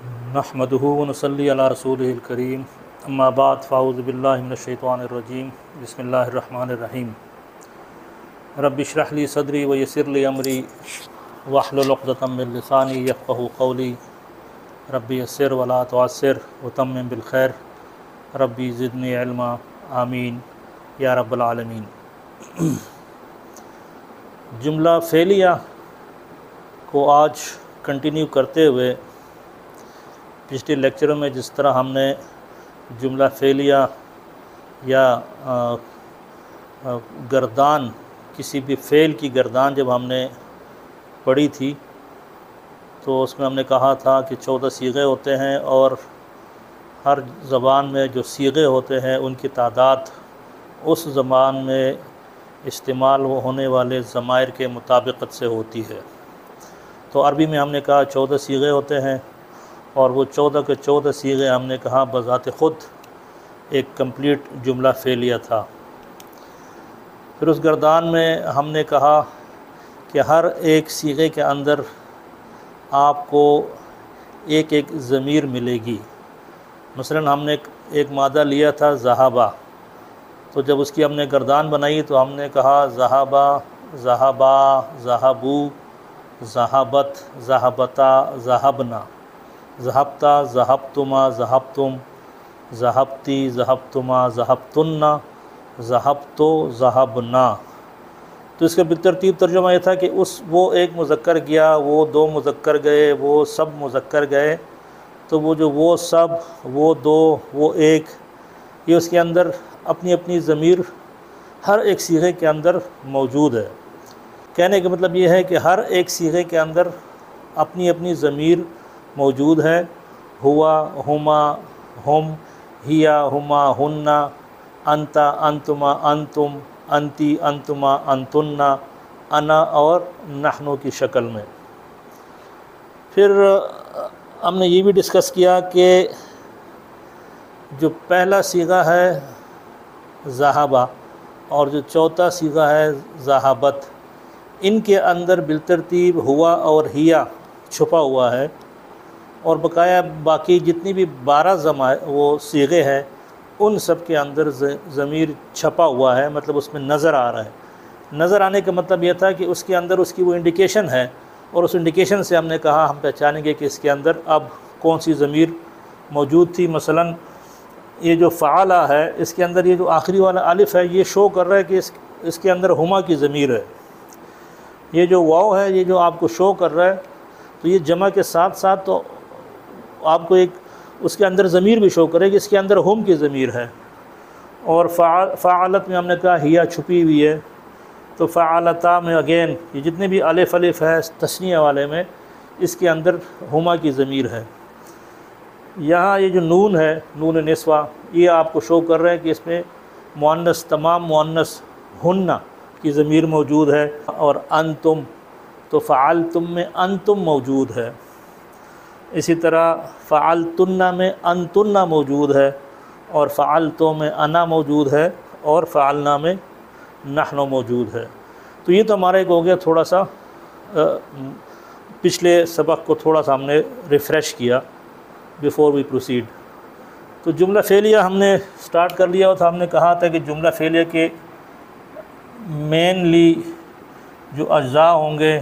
نحمدہ ونصلی علی رسولہ الکریم اما بعد فاعوذ باللہ من الشیطان الرجیم بسم اللہ الرحمن الرحیم رب اشرح لی صدری ویسر لی امری واحلل عقدۃ من لسانی یفقہوا قولی رب یسر ولا تعسر وتمم بالخیر ربی زدنی علما آمین یا رب العالمین۔ جملہ فعلیہ کو آج کنٹینیو کرتے ہوئے پچھلے لیکچروں میں جس طرح ہم نے جملہ فعلیہ یا گردان، کسی بھی فعل کی گردان جب ہم نے پڑھی تھی تو اس میں ہم نے کہا تھا کہ 14 صیغے ہوتے ہیں اور ہر زبان میں جو صیغے ہوتے ہیں ان کی تعداد اس زبان میں استعمال ہونے والے ضمائر کے مطابقت سے ہوتی ہے۔ تو عربی میں ہم نے کہا 14 صیغے ہوتے ہیں اور وہ 14 کے 14 صیغے ہم نے کہا بذات خود ایک کمپلیٹ جملہ فعلیہ تھا۔ پھر اس گردان میں ہم نے کہا کہ ہر ایک صیغے کے اندر آپ کو ایک ایک ضمیر ملے گی۔ مثلا ہم نے ایک مادہ لیا تھا ذہبا، تو جب اس کی ہم نے گردان بنائی تو ہم نے کہا ذہبا، ذہبا، ذہبو، ذہبت، ذہبتا، ذہبنا، ذہبتا، ذہبتما، ذہبتم، ذہبتی، ذہبتما، ذہبتن، ذہبتو، ذہبنا۔ تو اس کا بالترتیب ترجمہ یہ تھا کہ وہ ایک مذکر گیا، وہ دو مذکر گئے، وہ سب مذکر گئے، تو وہ جو وہ سب، وہ دو، وہ ایک، یہ اس کے اندر اپنی اپنی ضمیر ہر ایک صیغے کے اندر موجود ہے۔ کہنے کا مطلب یہ ہے کہ ہر ایک صیغے کے اندر اپنی اپنی ضمیر موجود ہے۔ ہوا، ہما، ہم، ہیا، ہما، ہننا، انتا، انتما، انتم، انتی، انتما، انتننا، انا اور نحنو کی شکل میں۔ پھر ہم نے یہ بھی ڈسکس کیا کہ جو پہلا صیغہ ہے ذہبا اور جو چوتھا صیغہ ہے ذہبت، ان کے اندر بالترتیب ہوا اور ہیا چھپا ہوا ہے، اور بقایا باقی جتنی بھی 12 وہ صیغے ہیں ان سب کے اندر ضمیر چھپا ہوا ہے، مطلب اس میں نظر آ رہا ہے۔ نظر آنے کا مطلب یہ تھا کہ اس کے اندر اس کی وہ انڈیکیشن ہے، اور اس انڈیکیشن سے ہم نے کہا ہم پہچانیں گے کہ اس کے اندر اب کون سی ضمیر موجود تھی۔ مثلا یہ جو فعلہ ہے اس کے اندر یہ جو آخری والا الف ہے یہ شو کر رہا ہے کہ اس کے اندر ہما کی ضمیر ہے۔ یہ جو واو ہے یہ جو آپ کو شو کر رہا ہے تو یہ جمع کے ساتھ ساتھ تو آپ کو ایک اس کے اندر ضمیر بھی شو کرے کہ اس کے اندر ہم کی ضمیر ہے۔ اور فعلت میں ہم نے کہا ہیا چھپی ہوئی ہے، تو فعلتا میں اگین یہ جتنے بھی الف ہے تثنیہ والے میں اس کے اندر ہما کی ضمیر ہے۔ یہاں یہ جو نون ہے، نون نسوہ، یہ آپ کو شو کر رہے ہیں کہ اس میں مؤنث، تمام مؤنث ہننا کی ضمیر موجود ہے، اور انتم، تو فعلتم میں انتم موجود ہے۔ اسی طرح فعلتن میں انتن موجود ہے، اور فعلتو میں انا موجود ہے، اور فعلنا میں نحن موجود ہے۔ تو یہ تو ہمارا ایک ہو گیا تھوڑا سا پچھلے سبق کو تھوڑا سا ہم نے ریفریش کیا بیفور وی پروسیڈ۔ تو جملہ فعلیہ ہم نے سٹارٹ کر لیا تھا۔ ہم نے کہا تھا کہ جملہ فعلیہ کے مینلی جو اجزاء ہوں گے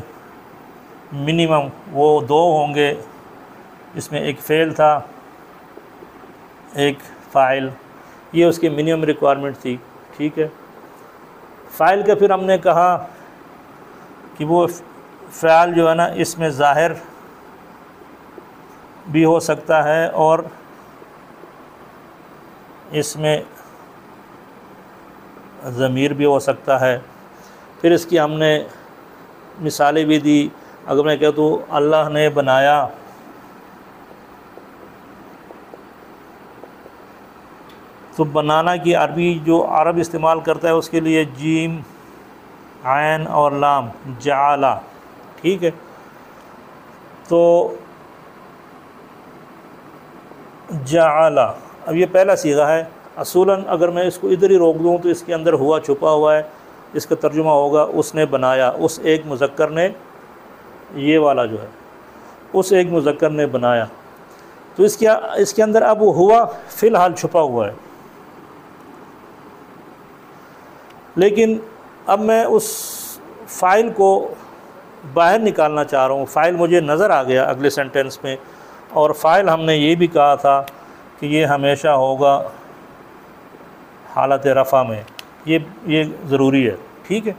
منیمم وہ 2 ہوں گے، اس میں ایک فعل تھا، ایک فاعل، یہ اس کی منیمم ریکوائرمنٹ تھی، ٹھیک ہے۔ فاعل کا پھر ہم نے کہا کہ وہ فعل جو ہے نا اس میں ظاہر بھی ہو سکتا ہے اور اس میں ضمیر بھی ہو سکتا ہے۔ پھر اس کی ہم نے مثالیں بھی دی۔ اگر میں کہوں تو اللہ نے بنایا، تو بنانا کی عربی جو عرب استعمال کرتا ہے اس کے لیے جیم، عین اور لام، جعلا، ٹھیک ہے۔ تو جعلا، اب یہ پہلا صیغہ ہے۔ اصولاً اگر میں اس کو ادھر ہی روک دوں تو اس کے اندر ہوا چھپا ہوا ہے، اس کا ترجمہ ہوگا اس نے بنایا، اس ایک مذکر نے، یہ والا جو ہے اس ایک مذکر نے بنایا۔ تو اس کے اندر اب ہوا فی الحال چھپا ہوا ہے، لیکن اب میں اس فائل کو باہر نکالنا چاہ رہا ہوں۔ فائل مجھے نظر آ گیا اگلے سینٹنس میں، اور فائل ہم نے یہ بھی کہا تھا کہ یہ ہمیشہ ہوگا حالت رفع میں، یہ ضروری ہے، ٹھیک ہے۔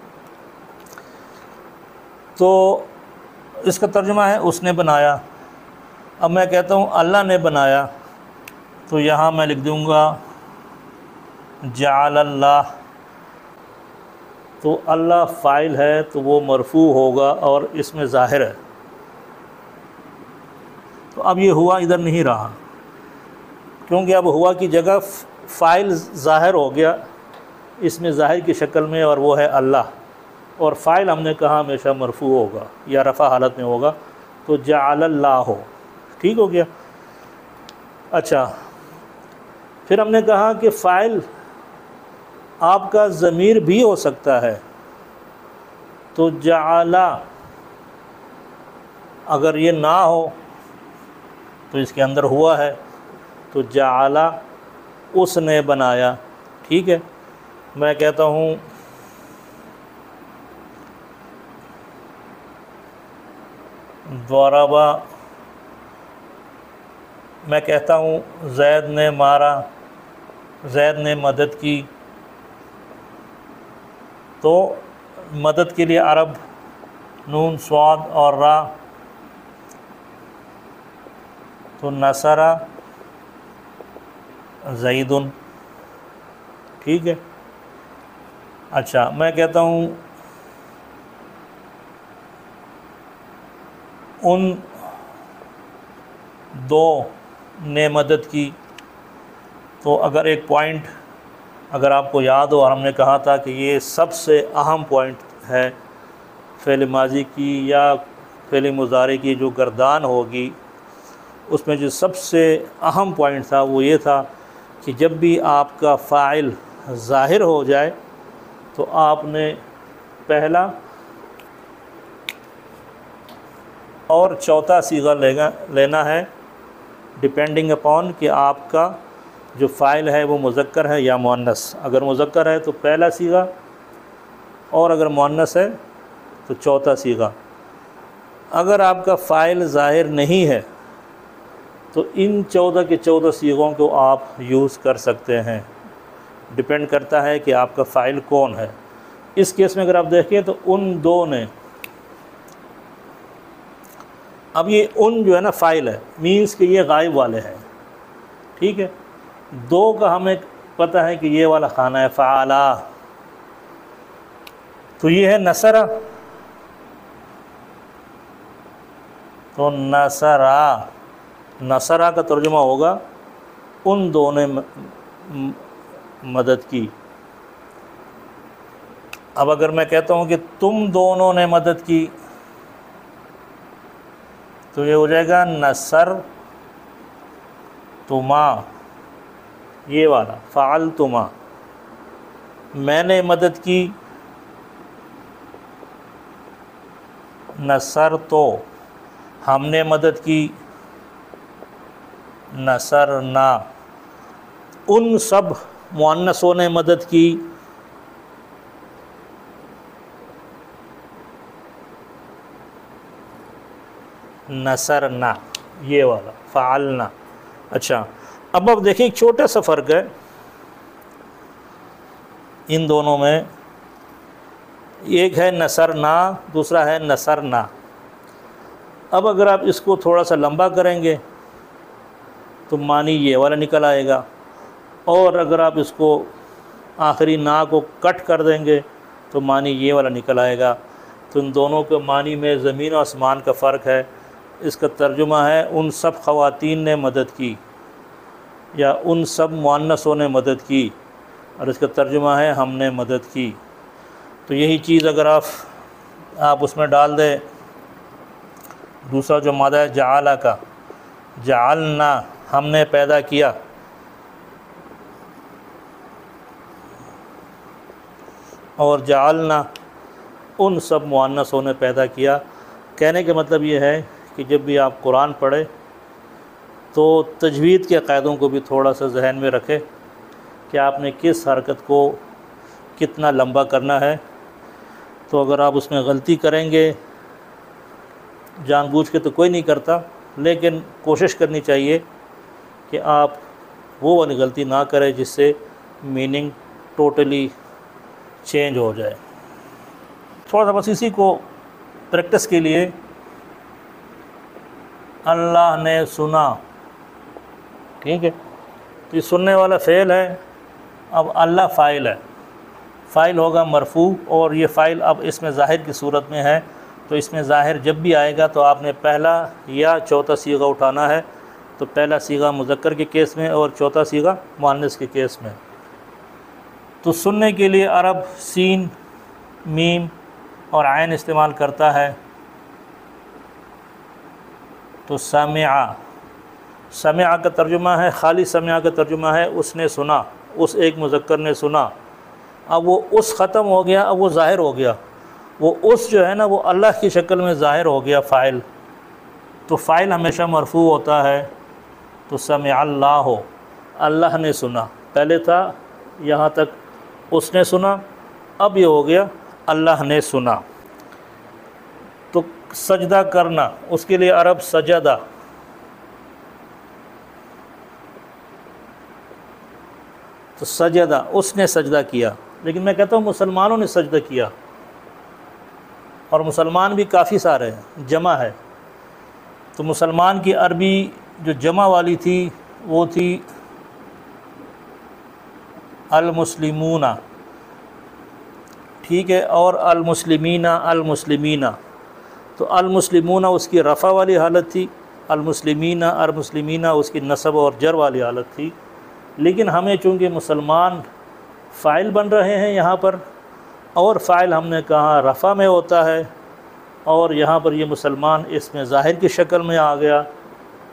تو اس کا ترجمہ ہے اس نے بنایا۔ اب میں کہتا ہوں اللہ نے بنایا، تو یہاں میں لکھ دوں گا جعل اللہ، تو اللہ فاعل ہے تو وہ مرفوع ہوگا اور اس میں ظاہر ہے۔ تو اب یہ ہوا ادھر نہیں رہا، کیونکہ اب ہوا کی جگہ فاعل ظاہر ہو گیا اس میں ظاہر کی شکل میں، اور وہ ہے اللہ، اور فاعل ہم نے کہا ہمیشہ مرفوع ہوگا یا رفع حالت میں ہوگا، تو جعل اللہ ہو، ٹھیک ہو گیا۔ اچھا، پھر ہم نے کہا کہ فاعل آپ کا ضمیر بھی ہو سکتا ہے، تو جعل اگر یہ نہ ہو تو اس کے اندر ہوا ہے، تو جعل اس نے بنایا، ٹھیک ہے۔ میں کہتا ہوں ضرب، میں کہتا ہوں زید نے مارا، زید نے مدد کی، تو مدد کے لیے عرب نون صاد اور را، تو نصر زید، ٹھیک ہے۔ اچھا، میں کہتا ہوں ان دو نے مدد کی، تو اگر ایک پوائنٹ اگر آپ کو یاد ہو، اور ہم نے کہا تھا کہ یہ سب سے اہم پوائنٹ ہے فعل ماضی کی یا فعل مضارع کی جو گردان ہوگی، اس میں جو سب سے اہم پوائنٹ تھا وہ یہ تھا کہ جب بھی آپ کا فاعل ظاہر ہو جائے تو آپ نے پہلا اور چوتھا صیغہ لینا ہے، ڈیپینڈنگ اپون کہ آپ کا جو فاعل ہے وہ مذکر ہے یا مؤنث۔ اگر مذکر ہے تو پہلا صیغہ، اور اگر مؤنث ہے تو چوتھا صیغہ۔ اگر آپ کا فاعل ظاہر نہیں ہے تو ان 14 کے 14 صیغوں کو آپ یوز کر سکتے ہیں، ڈیپینڈ کرتا ہے کہ آپ کا فاعل کون ہے۔ اس کیس میں اگر آپ دیکھیں تو ان دو نے، اب یہ ان جو ہے نا فاعل ہے، مینس کہ یہ غائب والے ہیں، ٹھیک ہے۔ دو کا ہمیں پتہ ہے کہ یہ والا خانہ ہے فعلا، تو یہ ہے نصرہ، تو نصرہ کا ترجمہ ہوگا ان دو نے مدد کی۔ اب اگر میں کہتا ہوں کہ تم دونوں نے مدد کی، تو یہ ہو جائے گا نصر تما، یہ والا فعلتما، میں نے مدد کی، نصر تو ہم نے مدد کی، نصرنا ان سب مؤنثوں نے مدد کی، نصرنا یہ والا فعلنا۔ اچھا، اب دیکھیں ایک چھوٹا سا فرق ہے ان دونوں میں، ایک ہے نصرنا، دوسرا ہے نصرنا۔ اب اگر آپ اس کو تھوڑا سا لمبا کریں گے تو معنی یہ والا نکل آئے گا، اور اگر آپ اس کو آخری نا کو کٹ کر دیں گے تو معنی یہ والا نکل آئے گا۔ تو ان دونوں کے معنی میں زمین و آسمان کا فرق ہے۔ اس کا ترجمہ ہے ان سب خواتین نے مدد کی، یا ان سب مؤنثوں نے مدد کی، اور اس کا ترجمہ ہے ہم نے مدد کی۔ تو یہی چیز اگر آپ اس میں ڈال دیں، دوسرا جو مادہ ہے جعلہ کا، جعلنا ہم نے پیدا کیا، اور جعلنا ان سب مؤنثوں نے پیدا کیا۔ کہنے کا مطلب یہ ہے کہ جب بھی آپ قرآن پڑھیں تو تجوید کے قاعدوں کو بھی تھوڑا سا ذہن میں رکھے کہ آپ نے کس حرکت کو کتنا لمبا کرنا ہے. تو اگر آپ اس میں غلطی کریں گے، جان بوجھ کے تو کوئی نہیں کرتا، لیکن کوشش کرنی چاہیے کہ آپ وہ والی غلطی نہ کریں جس سے میننگ ٹوٹلی چینج ہو جائے. تھوڑا سا بس اسی کو پریکٹس کے لیے، اللہ نے سنا، ٹھیک ہے، تو یہ سننے والا فعل ہے. اب اللہ فاعل ہے، فاعل ہوگا مرفوع، اور یہ فاعل اب اس میں ظاہر کی صورت میں ہے، تو اس میں ظاہر جب بھی آئے گا تو آپ نے پہلا یا چوتھا صیغہ اٹھانا ہے. تو پہلا صیغہ مذکر کے کیس میں اور چوتھا صیغہ مؤنث کے کیس میں. تو سننے کے لیے عرب سین، میم اور عین استعمال کرتا ہے. تو سمع، سمع کا ترجمہ ہے، خالی سمع کا ترجمہ ہے اس نے سنا، اس ایک مذکر نے سنا. اب وہ اس ختم ہو گیا، اب وہ ظاہر ہو گیا. وہ اس جو ہے نا وہ اللہ کی شکل میں ظاہر ہو گیا فاعل. تو فاعل ہمیشہ مرفوع ہوتا ہے. تو سمع اللہ، اللہ نے سنا. پہلے تھا یہاں تک اس نے سنا، اب یہ ہو گیا اللہ نے سنا. تو سجدہ کرنا، اس کے لیے عرب سجدہ، تو سجدہ اس نے سجدہ کیا. لیکن میں کہتا ہوں مسلمانوں نے سجدہ کیا، اور مسلمان بھی کافی سارے ہیں، جمع ہے. تو مسلمان کی عربی جو جمع والی تھی وہ تھی المسلمون، ٹھیک ہے، اور المسلمین، المسلمین. تو المسلمون اس کی رفع والی حالت تھی، المسلمین، المسلمین اس کی نصب اور جر والی حالت تھی. لیکن ہمیں چونکہ مسلمان فاعل بن رہے ہیں یہاں پر، اور فاعل ہم نے کہا رفع میں ہوتا ہے، اور یہاں پر یہ مسلمان اس میں ظاہر کی شکل میں آ گیا،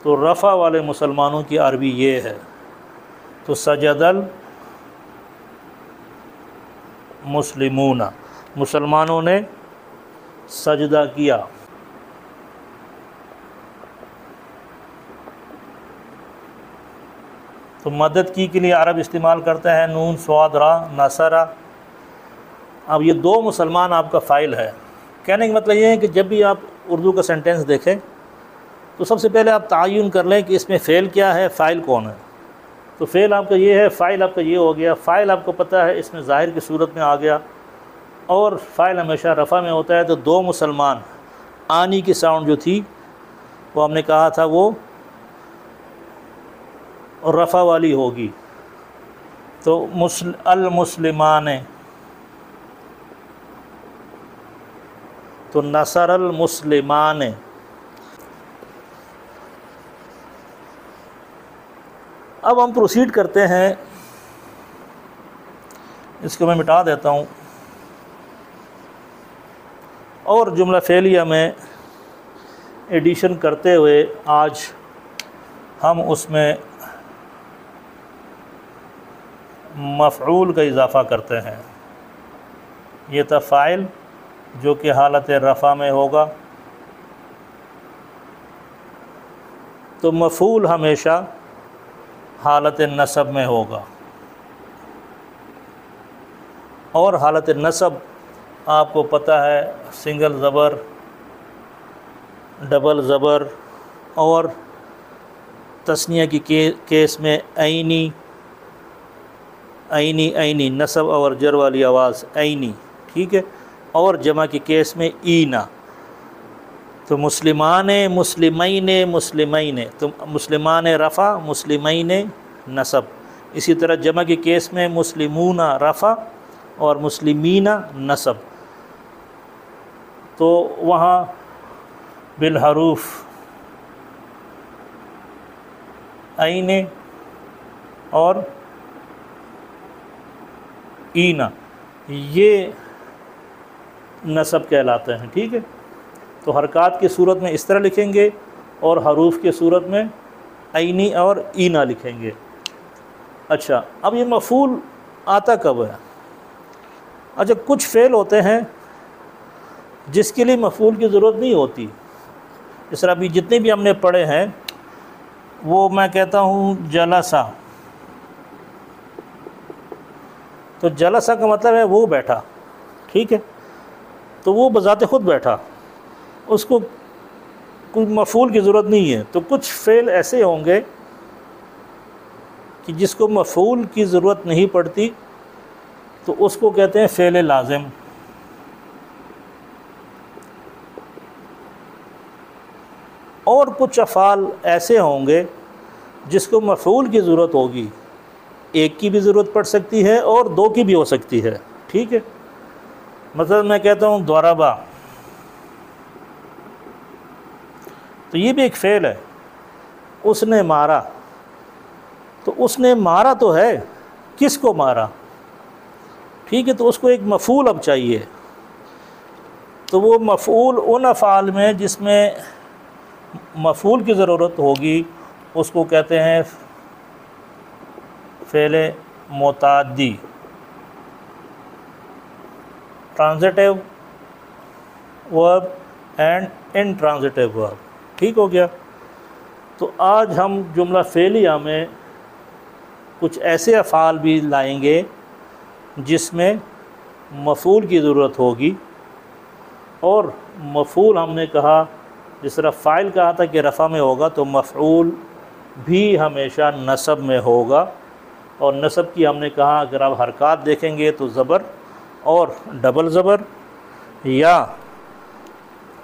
تو رفع والے مسلمانوں کی عربی یہ ہے. تو سجد المسلمون، مسلمانوں نے سجدہ کیا. تو مدد کی کے لیے عرب استعمال کرتے ہیں نون صاد را، نصرہ. اب یہ دو مسلمان آپ کا فاعل ہے. کہنے کا مطلب یہ ہے کہ جب بھی آپ اردو کا سینٹنس دیکھیں تو سب سے پہلے آپ تعین کر لیں کہ اس میں فعل کیا ہے، فاعل کون ہے. تو فعل آپ کا یہ ہے، فاعل آپ کا یہ ہو گیا. فاعل آپ کو پتہ ہے اس میں ظاہر کی صورت میں آ گیا، اور فاعل ہمیشہ رفع میں ہوتا ہے. تو دو مسلمان، آنی کی ساؤنڈ جو تھی وہ ہم نے کہا تھا وہ رفع والی ہوگی. تو المسلمان، تو نصر المسلمان. اب ہم پروسیڈ کرتے ہیں، اس کو میں مٹا دیتا ہوں، اور جملہ فعلیہ میں ایڈیشن کرتے ہوئے آج ہم اس میں مفعول کا اضافہ کرتے ہیں. یہ تھا فاعل جو کہ حالت رفع میں ہوگا. تو مفعول ہمیشہ حالت نصب میں ہوگا، اور حالت نصب آپ کو پتہ ہے سنگل زبر، ڈبل زبر، اور تثنیہ کی کیس میں عینی، عینی عینی نصب اور جر والی آواز عینی، ٹھیک ہے، اور جمع کی کیس میں اینا. تو مسلمان، مسلمین، مسلمین، تو مسلمان رفع، مسلمین نصب. اسی طرح جمع کی کیس میں مسلمون رفع اور مسلمین نصب. تو وہاں بالحروف عین اور اینا یہ نصب کہلاتے ہیں، ٹھیک ہے. تو حرکات کی صورت میں اس طرح لکھیں گے، اور حروف کی صورت میں عینی اور اینا لکھیں گے. اچھا، اب یہ مفعول آتا کب ہے؟ اچھا، کچھ فعل ہوتے ہیں جس کے لیے مفعول کی ضرورت نہیں ہوتی. اس طرح ابھی جتنے بھی ہم نے پڑھے ہیں وہ میں کہتا ہوں جلسہ، تو جلسہ کا مطلب ہے وہ بیٹھا، ٹھیک ہے، تو وہ بذات خود بیٹھا، اس کو کوئی مفعول کی ضرورت نہیں ہے۔ تو کچھ فعل ایسے ہوں گے کہ جس کو مفعول کی ضرورت نہیں پڑتی، تو اس کو کہتے ہیں فعل لازم۔ اور کچھ افعال ایسے ہوں گے جس کو مفعول کی ضرورت ہوگی، ایک کی بھی ضرورت پڑ سکتی ہے اور دو کی بھی ہو سکتی ہے، ٹھیک ہے۔ مثلا میں کہتا ہوں ضربا، تو یہ بھی ایک فعل ہے، اس نے مارا، تو اس نے مارا تو ہے، کس کو مارا، ٹھیک ہے، تو اس کو ایک مفعول اب چاہیے۔ تو وہ مفعول ان افعال میں جس میں مفعول کی ضرورت ہوگی اس کو کہتے ہیں فعل متعدی، ٹرانزٹیو ورب اینڈ انٹرانزٹیو ورب، ٹھیک ہو گیا۔ تو آج ہم جملہ فعلیہ میں کچھ ایسے افعال بھی لائیں گے جس میں مفعول کی ضرورت ہوگی، اور مفعول ہم نے کہا جس طرح فاعل کہا تھا کہ رفع میں ہوگا، تو مفعول بھی ہمیشہ نصب میں ہوگا، اور نصب کی ہم نے کہا اگر آپ حرکات دیکھیں گے تو زبر اور ڈبل زبر، یا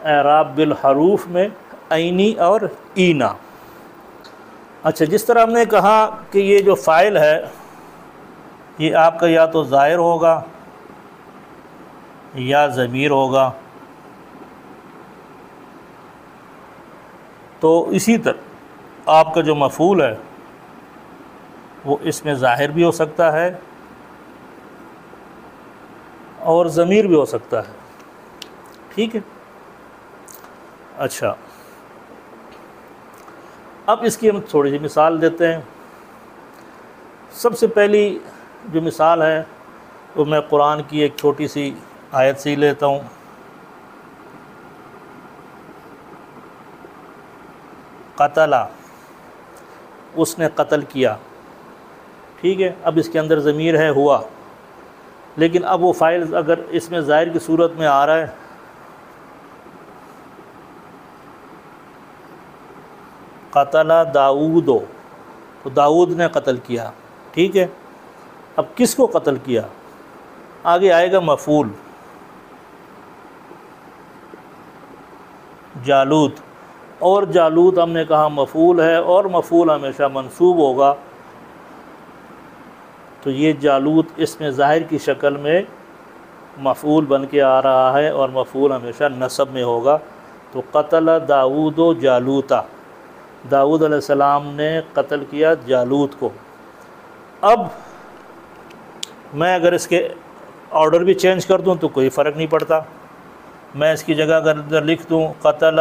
اعراب بالحروف میں عینی اور اینا۔ اچھا، جس طرح ہم نے کہا کہ یہ جو فاعل ہے یہ آپ کا یا تو ظاہر ہوگا یا ضمیر ہوگا، تو اسی طرح آپ کا جو مفعول ہے وہ اس میں ظاہر بھی ہو سکتا ہے اور ضمیر بھی ہو سکتا ہے، ٹھیک ہے۔ اچھا، اب اس کی ہم تھوڑی سی مثال دیتے ہیں۔ سب سے پہلی جو مثال ہے وہ میں قرآن کی ایک چھوٹی سی آیت سے لیتا ہوں۔ قتلا، اس نے قتل کیا، ٹھیک ہے، اب اس کے اندر ضمیر ہے ہوا، لیکن اب وہ فاعل اگر اس میں ظاہر کی صورت میں آ رہا ہے، قتل داؤد، تو داؤد نے قتل کیا، ٹھیک ہے۔ اب کس کو قتل کیا؟ آگے آئے گا مفعول جالوت، اور جالوت ہم نے کہا مفعول ہے اور مفعول ہمیشہ منصوب ہوگا، تو یہ جالوت اس میں ظاہر کی شکل میں مفعول بن کے آ رہا ہے اور مفعول ہمیشہ نصب میں ہوگا۔ تو قتل داؤد و جالوتا، داؤد علیہ السلام نے قتل کیا جالوت کو۔ اب میں اگر اس کے آرڈر بھی چینج کر دوں تو کوئی فرق نہیں پڑتا، میں اس کی جگہ اگر لکھ دوں قتل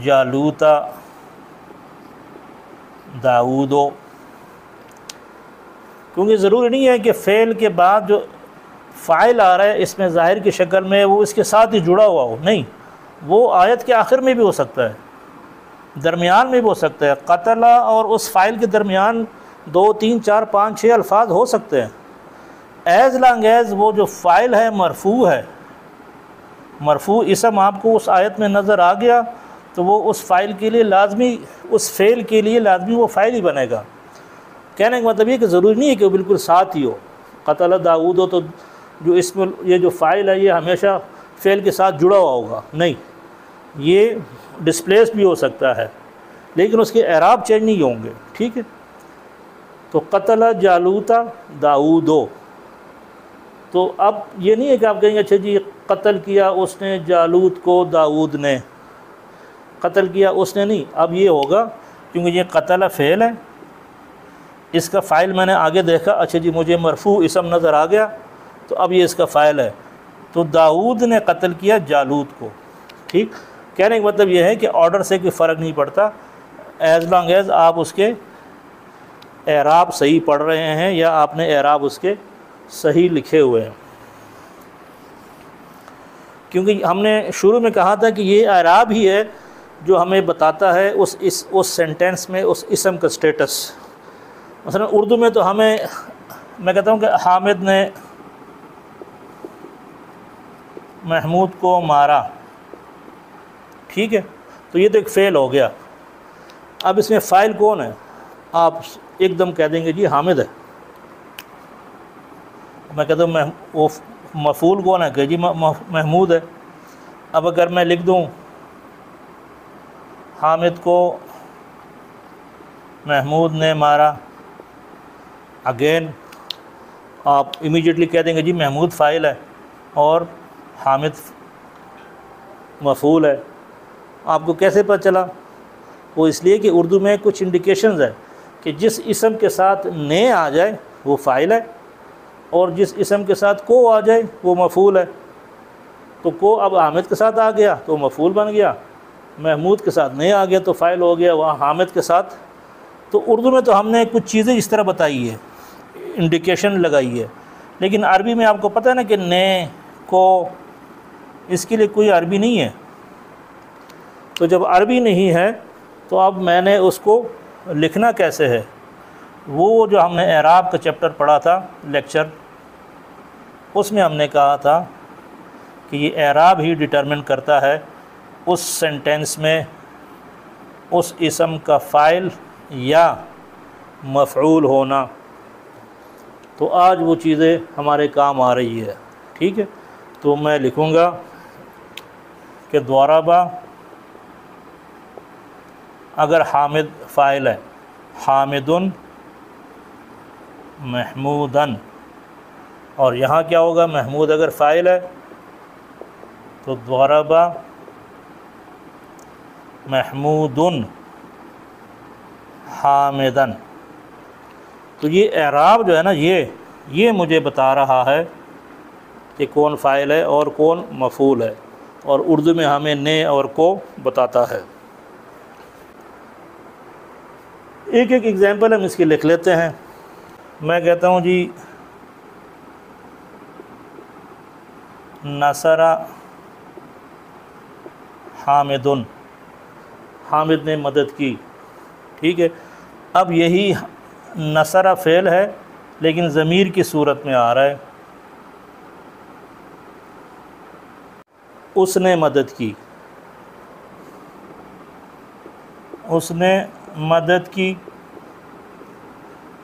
جالوتا داؤدو، کیونکہ ضروری نہیں ہے کہ فعل کے بعد جو فاعل آ رہا ہے اس میں ظاہر کی شکل میں وہ اس کے ساتھ ہی جڑا ہوا ہو، نہیں، وہ آیت کے آخر میں بھی ہو سکتا ہے، درمیان میں بھی ہو سکتا ہے، قتل اور اس فاعل کے درمیان 2 3 4 5 6 الفاظ ہو سکتے ہیں، ایز لانگ ایز وہ جو فاعل ہے مرفوع ہے، مرفوع اسم آپ کو اس آیت میں نظر آ گیا تو وہ اس فاعل کے لیے لازمی، اس فعل کے لیے لازمی وہ فاعل ہی بنے گا۔ کہنے کا مطلب یہ کہ ضروری نہیں ہے کہ وہ بالکل ساتھ ہی ہو، قتل داؤد ہو تو جو اسم یہ جو فاعل ہے یہ ہمیشہ فعل کے ساتھ جڑا ہوا ہوگا، نہیں، یہ ڈسپلیس بھی ہو سکتا ہے لیکن اس کے اعراب چینج نہیں ہوں گے، ٹھیک ہے۔ تو قتل جالوتا داؤدو، تو اب یہ نہیں ہے کہ آپ کہیں گے اچھا جی قتل کیا اس نے جالوت کو، داؤد نے قتل کیا اس نے، نہیں، اب یہ ہوگا کیونکہ یہ قتل فعل ہے، اس کا فاعل میں نے آگے دیکھا، اچھا جی مجھے مرفوع اسم نظر آ گیا تو اب یہ اس کا فاعل ہے، تو داؤد نے قتل کیا جالوت کو، ٹھیک۔ کہنے کا مطلب یہ ہے کہ آرڈر سے کوئی فرق نہیں پڑتا، ایز لانگ ایز آپ اس کے اعراب صحیح پڑھ رہے ہیں یا آپ نے اعراب اس کے صحیح لکھے ہوئے ہیں، کیونکہ ہم نے شروع میں کہا تھا کہ یہ اعراب ہی ہے جو ہمیں بتاتا ہے اس سینٹینس میں اس اسم کا سٹیٹس. مثلا اردو میں تو میں کہتا ہوں کہ حامد نے محمود کو مارا، ٹھیک ہے، تو یہ تو ایک فعل ہو گیا. اب اس میں فاعل کون ہے؟ آپ ایک دم کہہ دیں گے جی حامد ہے. میں کہتا ہوں وہ مفعول کون ہے؟ کہ جی محمود ہے. اب اگر میں لکھ دوں حامد کو محمود نے مارا، اگین آپ امیجیٹلی کہہ دیں گے جی محمود فاعل ہے اور حامد مفعول ہے. آپ کو کیسے پتہ چلا؟ وہ اس لیے کہ اردو میں کچھ انڈیکیشنز ہے کہ جس اسم کے ساتھ نے آ جائے وہ فاعل ہے، اور جس اسم کے ساتھ کو آ جائے وہ مفعول ہے. تو کو اب حامد کے ساتھ آ گیا تو مفعول بن گیا، محمود کے ساتھ نہیں آ گیا تو فاعل ہو گیا، وہاں حامد کے ساتھ. تو اردو میں تو ہم نے کچھ چیزیں اس طرح بتائی ہے، انڈیکیشن لگائی ہے. لیکن عربی میں آپ کو پتہ ہے نا کہ نے، کو، اس کے لیے کوئی عربی نہیں ہے. تو جب عربی نہیں ہے تو اب میں نے اس کو لکھنا کیسے ہے؟ وہ جو ہم نے اعراب کا چیپٹر پڑھا تھا لیکچر، اس میں ہم نے کہا تھا کہ یہ اعراب ہی ڈٹرمن کرتا ہے اس سینٹینس میں اس اسم کا فاعل یا مفعول ہونا. تو آج وہ چیزیں ہمارے کام آ رہی ہے، ٹھیک ہے. تو میں لکھوں گا کہ ضربا اگر حامد فاعل ہے، حامد محمودن، اور یہاں کیا ہوگا؟ محمود اگر فاعل ہے تو ضربا محمود حامدن. تو یہ اعراب جو ہے نا، یہ مجھے بتا رہا ہے کہ کون فاعل ہے اور کون مفعول ہے، اور اردو میں ہمیں نے اور کو بتاتا ہے. ایک ایگزامپل ہم اس کی لکھ لیتے ہیں. میں کہتا ہوں جی نصر حامدن، حامد نے مدد کی، ٹھیک ہے. اب یہی نصر فعل ہے لیکن ضمیر کی صورت میں آ رہا ہے. اس نے مدد کی، اس نے مدد کی،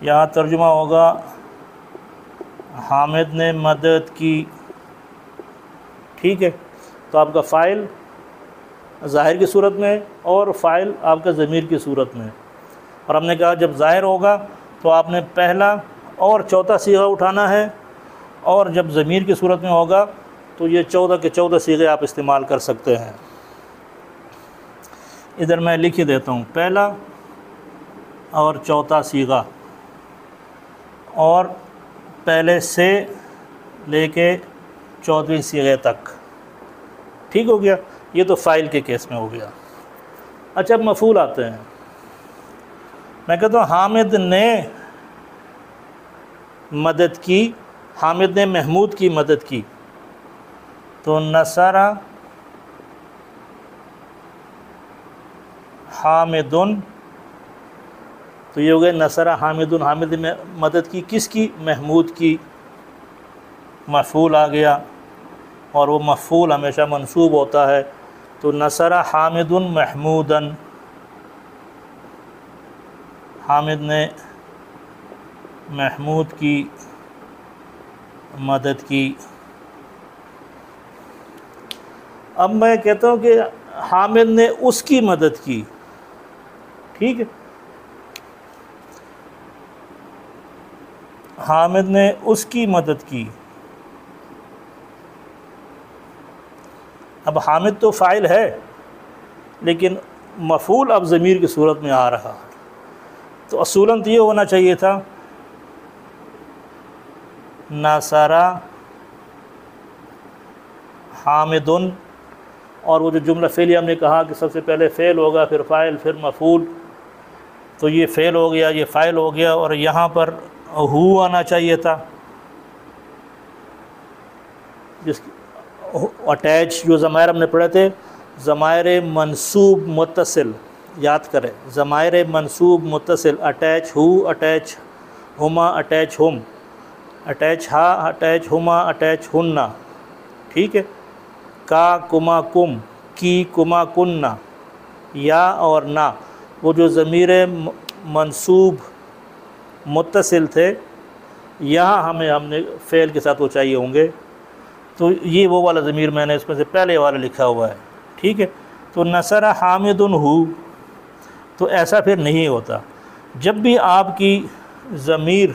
یہاں ترجمہ ہوگا حامد نے مدد کی، ٹھیک ہے. تو آپ کا فاعل ظاہر کی صورت میں اور فاعل آپ کا ضمیر کی صورت میں. اور ہم نے کہا جب ظاہر ہوگا تو آپ نے پہلا اور چوتھا صیغہ اٹھانا ہے، اور جب ضمیر کی صورت میں ہوگا تو یہ 14 کے 14 صیغے آپ استعمال کر سکتے ہیں. ادھر میں لکھ ہی دیتا ہوں، پہلا اور چوتھا صیغہ، اور پہلے سے لے کے 14ویں صیغے تک، ٹھیک ہو گیا. یہ تو فاعل کے کیس میں ہو گیا. اچھا اب مفعول آتے ہیں. میں کہتا ہوں حامد نے مدد کی، حامد نے محمود کی مدد کی، تو نصر حامدن، تو یہ ہو گئے نصر حامدن. حامد نے مدد کی کس کی؟ محمود کی. مفعول آ گیا، اور وہ مفعول ہمیشہ منصوب ہوتا ہے. تو نصر حامد محمودن، حامد نے محمود کی مدد کی. اب میں کہتا ہوں کہ حامد نے اس کی مدد کی، ٹھیک ہے. حامد نے اس کی مدد کی. اب حامد تو فاعل ہے لیکن مفعول اب ضمیر کی صورت میں آ رہا ہے. تو اصولاً تو یہ ہونا چاہیے تھا نصر حامدن، اور وہ جو جملہ فعلیہ ہم نے کہا کہ سب سے پہلے فعل ہوگا، پھر فاعل، پھر مفعول. تو یہ فعل ہو گیا، یہ فاعل ہو گیا، اور یہاں پر ہو آنا چاہیے تھا. جس اٹیچ جو ضمائر ہم نے پڑھے تھے ضمائر منصوب متصل یاد کریں، ضمائر منصوب متصل اٹیچ ہو، اٹیچ ہما، اٹیچ ہم، اٹیچ ہا، اٹیچ ہما، اٹیچ ہننا، ٹھیک ہے، کا کما کم، کی کما کننا، یا اور نا، وہ جو ضمیر منصوب متصل تھے یہاں ہم نے فعل کے ساتھ وہ چاہیے ہوں گے، تو یہ وہ والا ضمیر میں نے اس میں سے پہلے والا لکھا ہوا ہے، ٹھیک ہے۔ تو نصر حامد ہو، تو ایسا پھر نہیں ہوتا، جب بھی آپ کی ضمیر،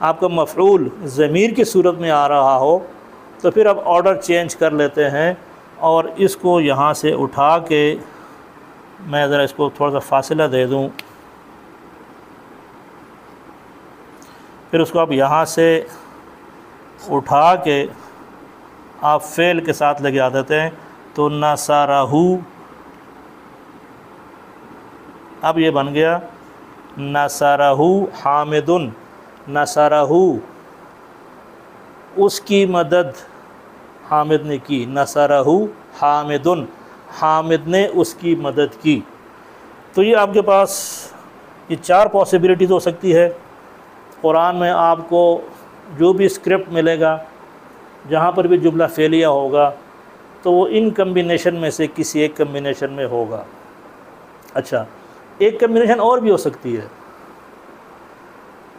آپ کا مفعول ضمیر کی صورت میں آ رہا ہو تو پھر اب آرڈر چینج کر لیتے ہیں اور اس کو یہاں سے اٹھا کے، میں ذرا اس کو تھوڑا سا فاصلہ دے دوں، پھر اس کو آپ یہاں سے اٹھا کے آپ فعل کے ساتھ لگا دیتے ہیں، تو نصرہ، اب یہ بن گیا نصرہ حامد، نصرہ اس کی مدد حامد نے کی، نصرہ حامد، حامد نے اس کی مدد کی۔ تو یہ آپ کے پاس یہ 4 پاسبلٹیز ہو سکتی ہے۔ قرآن میں آپ کو جو بھی اسکرپٹ ملے گا، جہاں پر بھی جملہ فعلیہ ہوگا تو وہ ان کمبینیشن میں سے کسی ایک کمبینیشن میں ہوگا۔ اچھا، ایک کمبینیشن اور بھی ہو سکتی ہے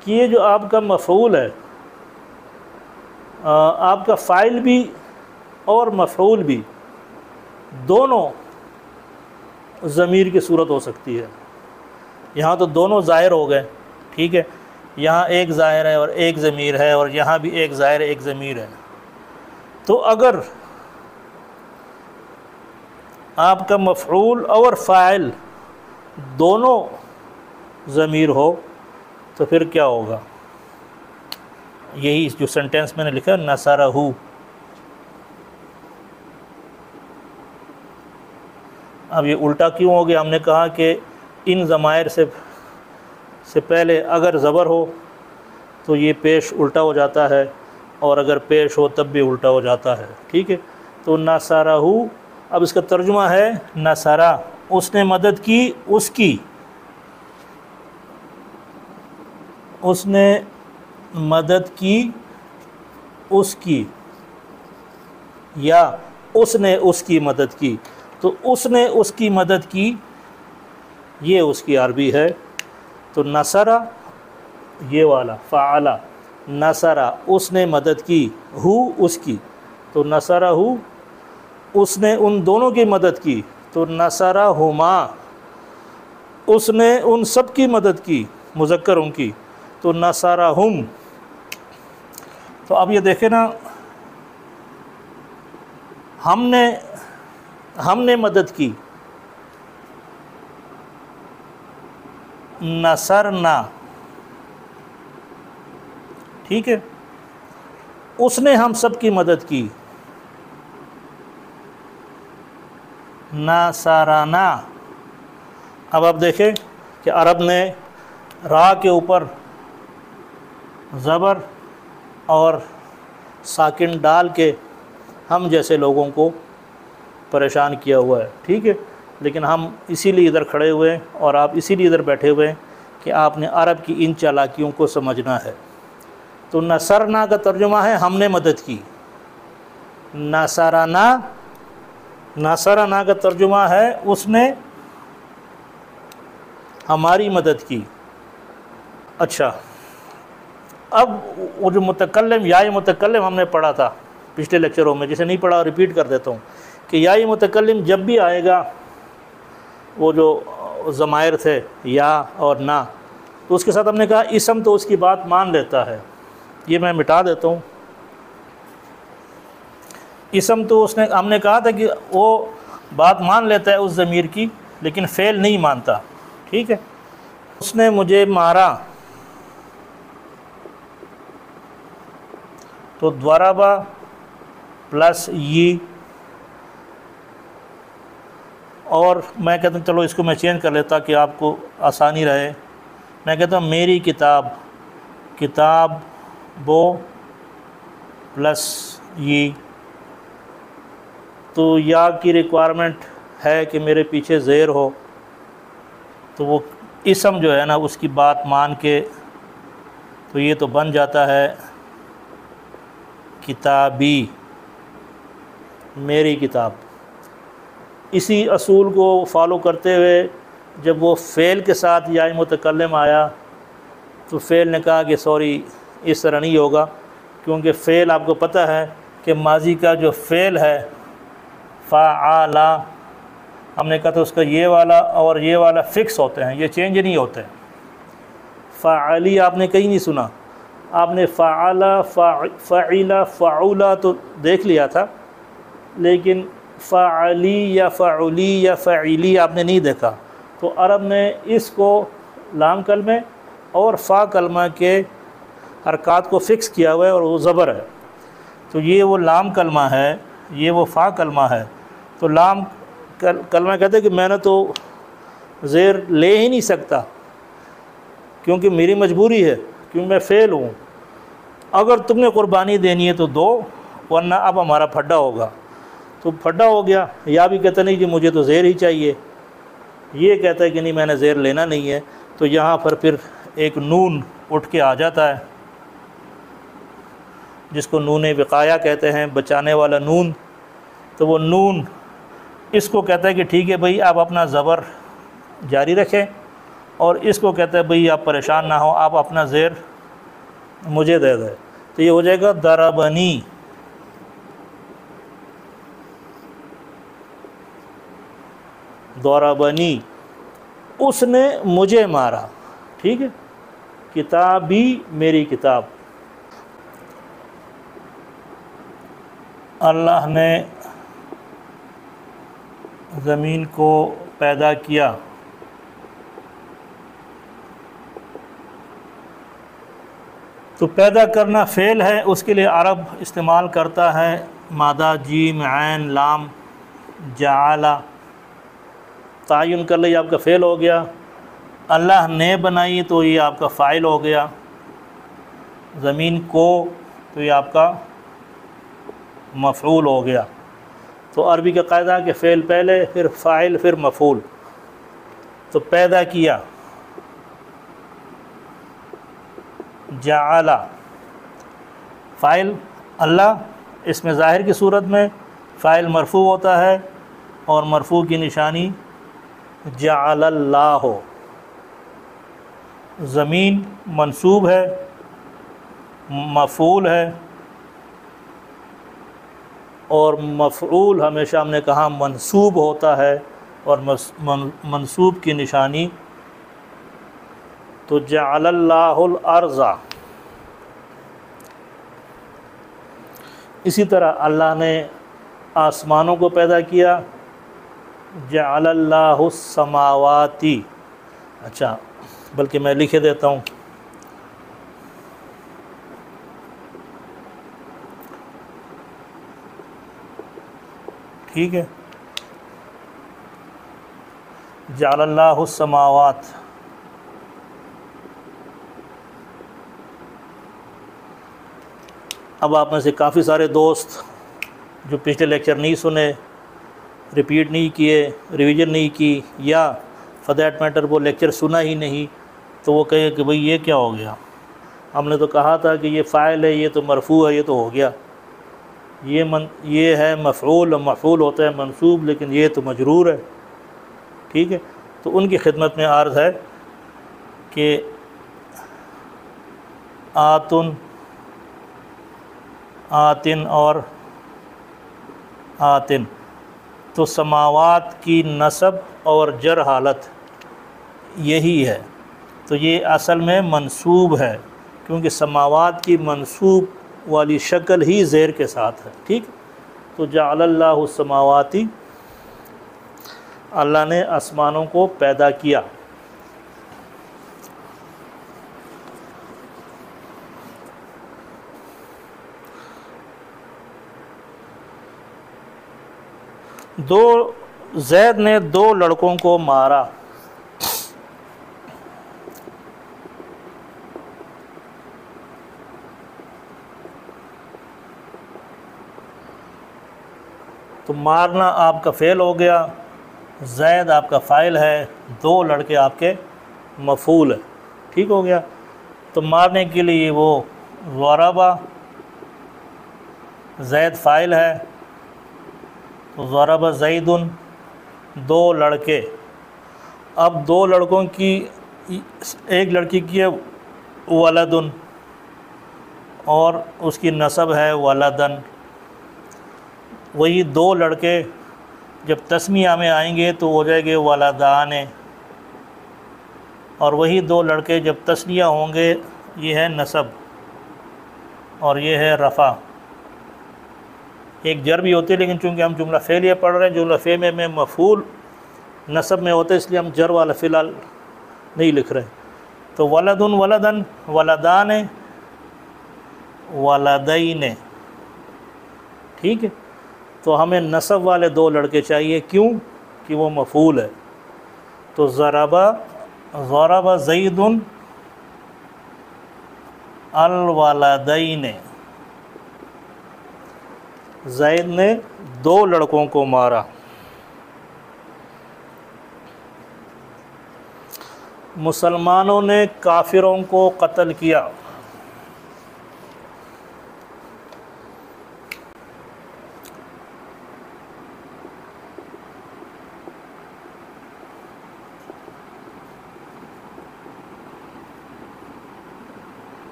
کہ یہ جو آپ کا مفعول ہے، آپ کا فاعل بھی اور مفعول بھی دونوں ضمیر کی صورت ہو سکتی ہے۔ یہاں تو دونوں ظاہر ہو گئے، ٹھیک ہے، یہاں ایک ظاہر ہے اور ایک ضمیر ہے، اور یہاں بھی ایک ظاہر ہے ایک ضمیر ہے۔ تو اگر آپ کا مفعول اور فاعل دونوں ضمیر ہو تو پھر کیا ہوگا؟ یہی جو سنٹینس میں نے لکھا نصرہ۔ اب یہ الٹا کیوں ہو گیا؟ ہم نے کہا کہ ان ضمائر سے پہلے اگر زبر ہو تو یہ پیش الٹا ہو جاتا ہے، اور اگر پیش ہو تب بھی الٹا ہو جاتا ہے، ٹھیک ہے۔ تو نصرہ، اب اس کا ترجمہ ہے نصرہ، اس نے مدد کی اس کی، اس نے مدد کی اس کی، یا اس نے اس کی مدد کی۔ تو اس نے اس کی مدد کی، یہ اس کی عربی ہے۔ تو نصرہ یہ والا فعلہ، نصرہ اس نے مدد کی، ہو اس کی، تو نصرہ ہو اس نے ان دونوں کی مدد کی، تو نصرہ ہما اس نے ان سب کی مدد کی، مذکر ان کی، تو نصرہ ہم۔ تو اب یہ دیکھیں نا، ہم نے مدد کی، نصرنا، ٹھیک ہے، اس نے ہم سب کی مدد کی، نصرنا۔ اب آپ دیکھیں کہ عرب نے را کے اوپر زبر اور ساکن ڈال کے ہم جیسے لوگوں کو پریشان کیا ہوا ہے، ٹھیک ہے، لیکن ہم اسی لیے ادھر کھڑے ہوئے ہیں اور آپ اسی لیے ادھر بیٹھے ہوئے ہیں کہ آپ نے عرب کی ان چالاکیوں کو سمجھنا ہے۔ تو نصرنا کا ترجمہ ہے ہم نے مدد کی، نصرنا، نصرنا کا ترجمہ ہے اس نے ہماری مدد کی۔ اچھا، اب وہ جو متکلم، یا متکلم ہم نے پڑھا تھا پچھلے لیکچروں میں، جسے نہیں پڑھا ریپیٹ کر دیتا ہوں کہ یا متکلم جب بھی آئے گا، وہ جو ضمائر تھے یا اور نا، تو اس کے ساتھ ہم نے کہا اسم تو اس کی بات مان لیتا ہے۔ یہ میں مٹا دیتا ہوں، اسم تو ہم نے کہا تھا کہ وہ بات مان لیتا ہے اس ضمیر کی، لیکن فعل نہیں مانتا، ٹھیک ہے۔ اس نے مجھے مارا، تو ضربا پلس یہ، اور میں کہتا ہوں چلو اس کو میں چینج کر لیتا کہ آپ کو آسانی رہے، میں کہتا ہوں میری کتاب، کتاب بو پلس یہ، تو یا کی ریکوائرمنٹ ہے کہ میرے پیچھے زیر ہو، تو وہ اسم جو ہے نا اس کی بات مان کے تو یہ تو بن جاتا ہے کتابی، میری کتاب۔ اسی اصول کو فالو کرتے ہوئے جب وہ فعل کے ساتھ یا متکلم آیا تو فعل نے کہا کہ سوری اس طرح نہیں ہوگا، کیونکہ فعل آپ کو پتہ ہے کہ ماضی کا جو فعل ہے فعل، ہم نے کہا تھا اس کا یہ والا اور یہ والا فکس ہوتے ہیں، یہ چینج نہیں ہوتے۔ فعلی آپ نے کہیں نہیں سنا، آپ نے فعل، فعل، فعولا تو دیکھ لیا تھا، لیکن فعلی یا فعلی یا فعیلی آپ نے نہیں دیکھا۔ تو عرب نے اس کو لام کلمے اور فا کلمہ کے حرکات کو فکس کیا ہوا ہے اور وہ زبر ہے، تو یہ وہ لام کلمہ ہے، یہ وہ فا کلمہ ہے۔ تو لام کلمہ کہتے ہیں کہ میں نے تو زیر لے ہی نہیں سکتا کیونکہ میری مجبوری ہے، کیونکہ میں فعل ہوں، اگر تم نے قربانی دینی ہے تو دو، ورنہ اب ہمارا پھڈا ہوگا۔ تو پھڈا ہو گیا، یا بھی کہتا نہیں کہ مجھے تو زیر ہی چاہیے، یہ کہتا ہے کہ نہیں میں نے زیر لینا نہیں ہے، تو یہاں پر پھر ایک نون اٹھ کے آ جاتا ہے جس کو نون وقایا کہتے ہیں، بچانے والا نون۔ تو وہ نون اس کو کہتا ہے کہ ٹھیک ہے بھئی آپ اپنا زبر جاری رکھیں، اور اس کو کہتا ہے بھئی آپ پریشان نہ ہو، آپ اپنا زیر مجھے دے دیں۔ تو یہ ہو جائے گا ضربنی، ضربنی، اس نے مجھے مارا، ٹھیک ہے۔ کتابی، میری کتاب۔ اللہ نے زمین کو پیدا کیا، تو پیدا کرنا فعل ہے، اس کے لیے عرب استعمال کرتا ہے مادہ جیم عین لام جعل، تعین کر لیں، یہ آپ کا فعل ہو گیا۔ اللہ نے بنائی تو یہ آپ کا فاعل ہو گیا، زمین کو تو یہ آپ کا مفعول ہو گیا۔ تو عربی کا قاعدہ ہے کہ فعل پہلے، پھر فاعل، پھر مفعول۔ تو پیدا کیا، جعل، فاعل اللہ، اس میں ظاہر کی صورت میں فاعل مرفوع ہوتا ہے، اور مرفوع کی نشانی جعل اللہ ہو۔ زمین منصوب ہے، مفعول ہے، اور مفعول ہمیشہ ہم نے کہا منصوب ہوتا ہے، اور منصوب کی نشانی تو جعل اللہ الارض۔ اسی طرح اللہ نے آسمانوں کو پیدا کیا، جعل اللہ السماواتی۔ اچھا، بلکہ میں لکھ دیتا ہوں، ٹھیک ہے، جعل اللہ السماوات۔ اب آپ میں سے کافی سارے دوست جو پچھلے لیکچر نہیں سنے، ریپیٹ نہیں کیے، ریویژن نہیں کی، یا فار دیٹ میٹر وہ لیکچر سنا ہی نہیں، تو وہ کہے کہ بھئی یہ کیا ہو گیا، ہم نے تو کہا تھا کہ یہ فاعل ہے، یہ تو مرفوع ہے، یہ تو ہو گیا، یہ ہے مفعول، اور مفعول ہوتا ہے منصوب، لیکن یہ تو مجرور ہے، ٹھیک ہے۔ تو ان کی خدمت میں عرض ہے کہ آتن اور آتن، تو سماوات کی نصب اور جر حالت یہی ہے، تو یہ اصل میں منصوب ہے، کیونکہ سماوات کی منصوب والی شکل ہی زیر کے ساتھ ہے، ٹھیک۔ تو جعل اللہ السماواتی، اللہ نے آسمانوں کو پیدا کیا۔ زید نے 2 لڑکوں کو مارا، تو مارنا آپ کا فعل ہو گیا، زید آپ کا فاعل ہے، 2 لڑکے آپ کے مفعول ہے، ٹھیک ہو گیا۔ تو مارنے کے لیے وہ ضربہ، زید فاعل ہے، تو ضرب زید 2 لڑکے۔ اب 2 لڑکوں کی، ایک لڑکی کی ہے ولد اور اس کی نسب ہے ولدن، وہی 2 لڑکے جب تسمیہ میں آئیں گے تو ہو جائے گے ولدان، اور وہی 2 لڑکے جب تثنیہ ہوں گے، یہ ہے نسب اور یہ ہے رفع۔ ایک جر بھی ہوتی ہے، لیکن چونکہ ہم جملہ فعلیہ پڑھ رہے ہیں، جملہ فعلیہ میں مفعول نسب میں ہوتا ہے، اس لیے ہم جر والا فی الحال نہیں لکھ رہے۔ تو ولد ولدن، ولدان، ولدین، ٹھیک ہے۔ تو ہمیں نسب والے 2 لڑکے چاہیے، کیوں کہ وہ مفعول ہے۔ تو ضرب زید الولدین، زید نے 2 لڑکوں کو مارا۔ مسلمانوں نے کافروں کو قتل کیا۔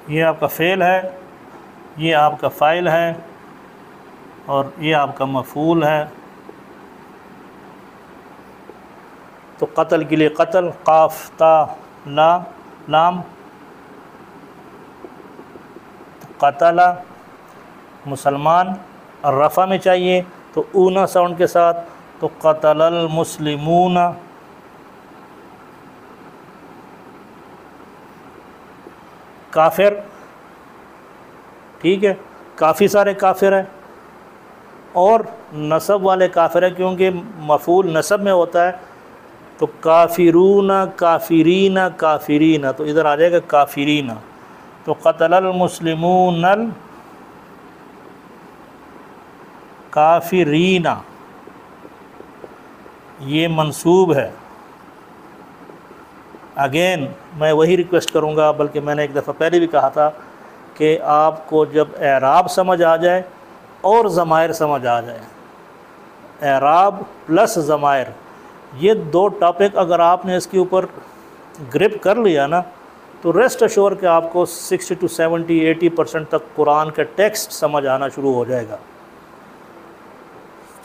یہ آپ کا فعل ہے، یہ آپ کا فاعل ہے، اور یہ آپ کا مفعول ہے۔ تو قتل کے لیے قتل، قاف تا لا لام، قتل مسلمان، رفع میں چاہیے تو اونا ساؤنڈ کے ساتھ، تو قتل المسلمون، کافر، ٹھیک ہے، کافی سارے کافر ہیں، اور نسب والے کافر ہیں کیونکہ مفعول نسب میں ہوتا ہے، تو کافرون، کافرین، کافرین، تو ادھر آ جائے گا کافرین۔ تو قتل المسلمون الکافرین، یہ منصوب ہے۔ اگین میں وہی ریکویسٹ کروں گا، بلکہ میں نے ایک دفعہ پہلے بھی کہا تھا کہ آپ کو جب اعراب سمجھ آ جائے اور ضمائر سمجھ آ جائے، اعراب پلس ضمائر، یہ 2 ٹاپک اگر آپ نے اس کے اوپر گرپ کر لیا نا، تو ریسٹ اشور کہ آپ کو 60 to 70 80% تک قرآن کا ٹیکسٹ سمجھ آنا شروع ہو جائے گا۔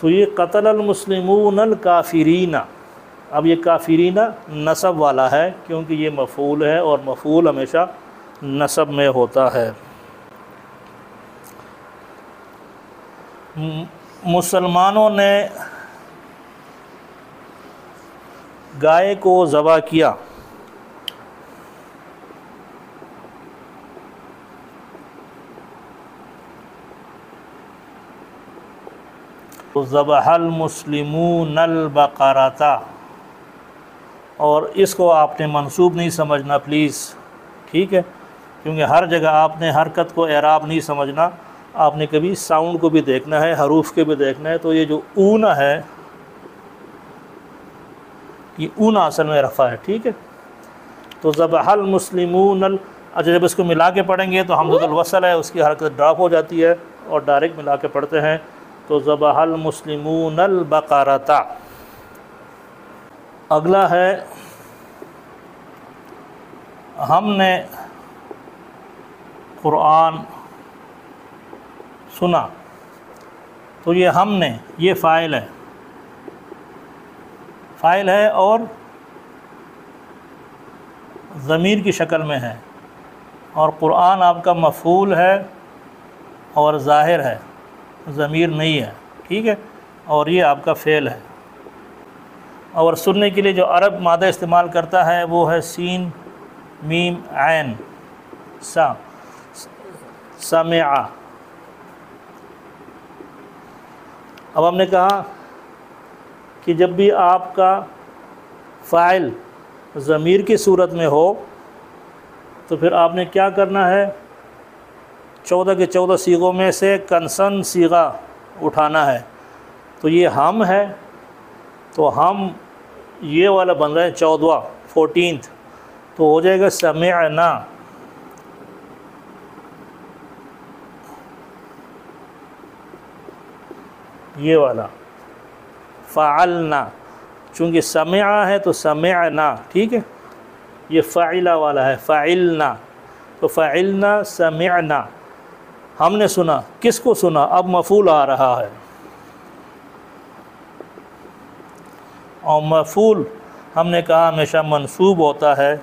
تو یہ قتل المسلمون الکافرین، اب یہ کافرین نسب والا ہے کیونکہ یہ مفعول ہے، اور مفعول ہمیشہ نسب میں ہوتا ہے۔ مسلمانوں نے گائے کو ذبح کیا۔ ذبح المسلمون البقرۃ، اور اس کو آپ نے منصوب نہیں سمجھنا پلیز، ٹھیک ہے، کیونکہ ہر جگہ آپ نے حرکت کو اعراب نہیں سمجھنا، آپ نے کبھی ساؤنڈ کو بھی دیکھنا ہے، حروف کے بھی دیکھنا ہے۔ تو یہ جو اونا ہے، یہ اونا اصل میں رفع ہے، ٹھیک ہے۔ تو ذبح المسلمون اچھا، جب اس کو ملا کے پڑھیں گے تو حمزۃ الوصل ہے، اس کی حرکت ڈراپ ہو جاتی ہے، اور ڈائریکٹ ملا کے پڑھتے ہیں تو ذبح المسلمون البقرۃ۔ اگلا ہے ہم نے قرآن سنا، تو یہ ہم نے، یہ فاعل ہے، فاعل ہے اور ضمیر کی شکل میں ہے، اور قرآن آپ کا مفعول ہے اور ظاہر ہے، ضمیر نہیں ہے، ٹھیک ہے، اور یہ آپ کا فعل ہے۔ اور سننے کے لیے جو عرب مادہ استعمال کرتا ہے وہ ہے سین میم عین سا، سمع۔ اب ہم نے کہا کہ جب بھی آپ کا فاعل ضمیر کی صورت میں ہو تو پھر آپ نے کیا کرنا ہے، 14 کے 14 صیغوں میں سے کنسن صیغہ اٹھانا ہے، تو یہ ہم ہے، تو ہم یہ والا بن رہا ہے 14واں 14th، تو ہو جائے گا سمعنا، یہ والا فعلنا، چونکہ سمع ہے تو سمعنا، ٹھیک ہے، یہ فعلہ والا ہے فعلنا، تو فعلنا سمعنا، ہم نے سنا، کس کو سنا؟ اب مفعول آ رہا ہے، اور مفعول ہم نے کہا ہمیشہ منصوب ہوتا ہے،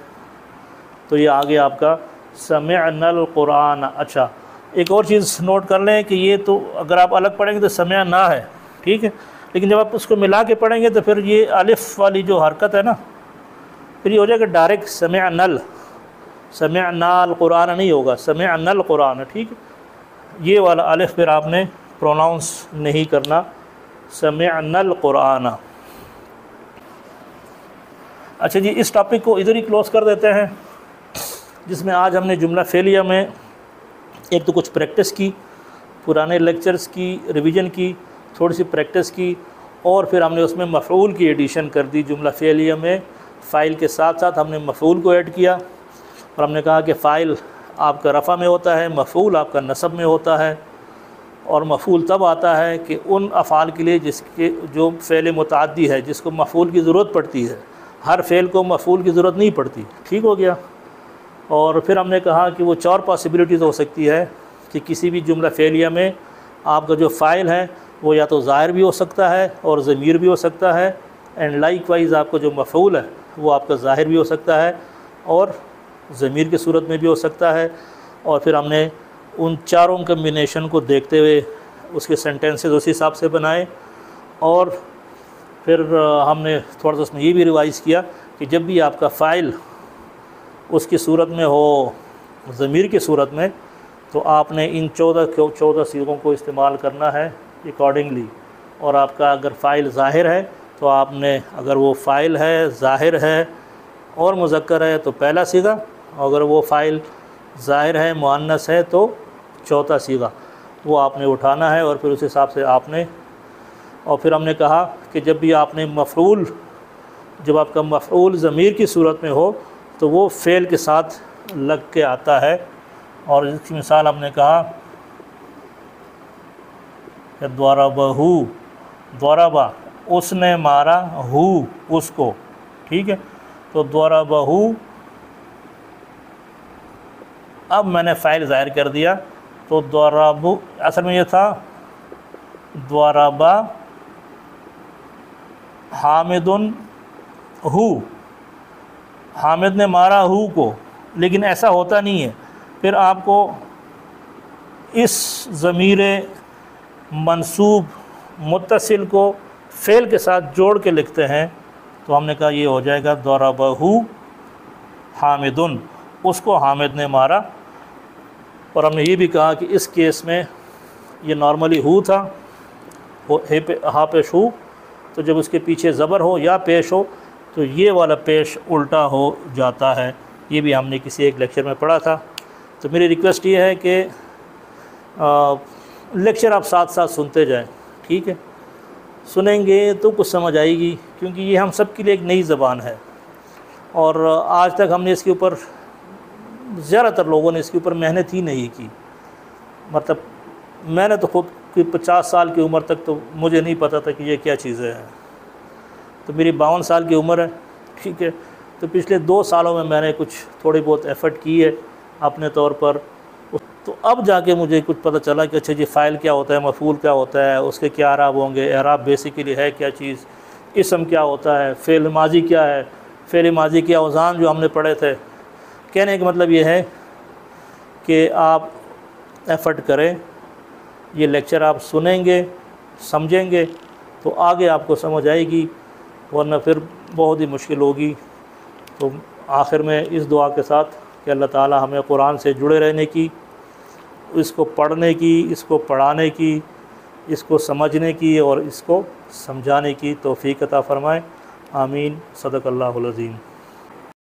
تو یہ آگے آپ کا سمعنا القرآن۔ اچھا ایک اور چیز نوٹ کر لیں کہ یہ تو اگر آپ الگ پڑھیں گے تو سمعنا ہے، ٹھیک ہے، لیکن جب آپ اس کو ملا کے پڑھیں گے تو پھر یہ الف والی جو حرکت ہے نا، پھر یہ ہو جائے گا ڈائریکٹ سمعنا القرآن نہیں ہوگا، سمعنا القرآن، ٹھیک ہے، یہ والا الف پھر آپ نے پروناؤنس نہیں کرنا، سمعنا القرآن۔ اچھا جی، اس ٹاپک کو ادھر ہی کلوز کر دیتے ہیں، جس میں آج ہم نے جملہ فعلیہ میں ایک تو کچھ پریکٹس کی، پرانے لیکچرز کی ریویژن کی، تھوڑی سی پریکٹس کی، اور پھر ہم نے اس میں مفعول کی ایڈیشن کر دی۔ جملہ فعلیہ میں فاعل کے ساتھ ساتھ ہم نے مفعول کو ایڈ کیا، اور ہم نے کہا کہ فاعل آپ کا رفع میں ہوتا ہے، مفعول آپ کا نصب میں ہوتا ہے، اور مفعول تب آتا ہے کہ ان افعال کے لیے جس کے جو فعل متعدی ہے، جس کو مفعول کی ضرورت پڑتی ہے، ہر فعل کو مفعول کی ضرورت نہیں پڑتی، ٹھیک ہو گیا۔ اور پھر ہم نے کہا کہ وہ 4 پاسبلٹیز ہو سکتی ہے کہ کسی بھی جملہ فعلیہ میں آپ کا جو فاعل ہے وہ یا تو ظاہر بھی ہو سکتا ہے اور ضمیر بھی ہو سکتا ہے، اینڈ لائک وائز آپ کا جو مفعول ہے وہ آپ کا ظاہر بھی ہو سکتا ہے اور ضمیر کی صورت میں بھی ہو سکتا ہے۔ اور پھر ہم نے ان چاروں کمبینیشن کو دیکھتے ہوئے اس کے سینٹینسز اسی حساب سے بنائے، اور پھر ہم نے تھوڑا سا اس میں یہ بھی ریوائز کیا کہ جب بھی آپ کا فاعل اس کی صورت میں ہو ضمیر کی صورت میں، تو آپ نے ان 14 صیغوں کو استعمال کرنا ہے اکارڈنگلی۔ اور آپ کا اگر فاعل ظاہر ہے تو آپ نے، اگر وہ فاعل ہے ظاہر ہے اور مذکر ہے تو پہلا صیغہ، اور اگر وہ فاعل ظاہر ہے مؤنث ہے تو چوتھا صیغہ، وہ آپ نے اٹھانا ہے، اور پھر اس حساب سے آپ نے۔ اور پھر ہم نے کہا کہ جب بھی آپ نے مفعول، جب آپ کا مفعول ضمیر کی صورت میں ہو تو وہ فعل کے ساتھ لگ کے آتا ہے، اور اس کی مثال ہم نے کہا کہ ضربہ، ضربہ اس نے مارا، ہو اس کو، ٹھیک ہے، تو ضربہ، اب میں نے فاعل ظاہر کر دیا تو ضرب، اصل میں یہ تھا ضربہ حامد ہو، حامد نے مارا ہو کو، لیکن ایسا ہوتا نہیں ہے، پھر آپ کو اس ضمیر منصوب متصل کو فعل کے ساتھ جوڑ کے لکھتے ہیں، تو ہم نے کہا یہ ہو جائے گا ضربہ حامد، اس کو حامد نے مارا۔ اور ہم نے یہ بھی کہا کہ اس کیس میں یہ نارملی ہو تھا، ہا پیش ہو، تو جب اس کے پیچھے زبر ہو یا پیش ہو تو یہ والا پیش الٹا ہو جاتا ہے، یہ بھی ہم نے کسی ایک لیکچر میں پڑھا تھا۔ تو میری ریکویسٹ یہ ہے کہ لیکچر آپ ساتھ ساتھ سنتے جائیں، ٹھیک ہے، سنیں گے تو کچھ سمجھ آئے گی، کیونکہ یہ ہم سب کے لیے ایک نئی زبان ہے، اور آج تک ہم نے اس کے اوپر، زیادہ تر لوگوں نے اس کے اوپر محنت ہی نہیں کی، مطلب میں نے تو خود کی 50 سال کی عمر تک تو مجھے نہیں پتہ تھا کہ یہ کیا چیزیں ہیں، تو میری 52 سال کی عمر ہے، ٹھیک ہے، تو پچھلے 2 سالوں میں میں نے کچھ تھوڑی بہت ایفرٹ کی ہے اپنے طور پر، تو اب جا کے مجھے کچھ پتہ چلا کہ اچھا جی فاعل کیا ہوتا ہے، مفعول کیا ہوتا ہے، اس کے کیا اعراب ہوں گے، اعراب بیسیکلی ہے کیا چیز، اسم کیا ہوتا ہے، فعل ماضی کیا ہے، فعل ماضی کے اوزان جو ہم نے پڑھے تھے۔ کہنے کا مطلب یہ ہے کہ آپ ایفرٹ کریں، یہ لیکچر آپ سنیں گے، سمجھیں گے تو آگے آپ کو سمجھ آئے گی، ورنہ پھر بہت ہی مشکل ہوگی۔ تو آخر میں اس دعا کے ساتھ کہ اللہ تعالی ہمیں قرآن سے جڑے رہنے کی، اس کو پڑھنے کی، اس کو پڑھانے کی، اس کو سمجھنے کی اور اس کو سمجھانے کی توفیق عطا فرمائے، آمین، صدق اللہ العظیم۔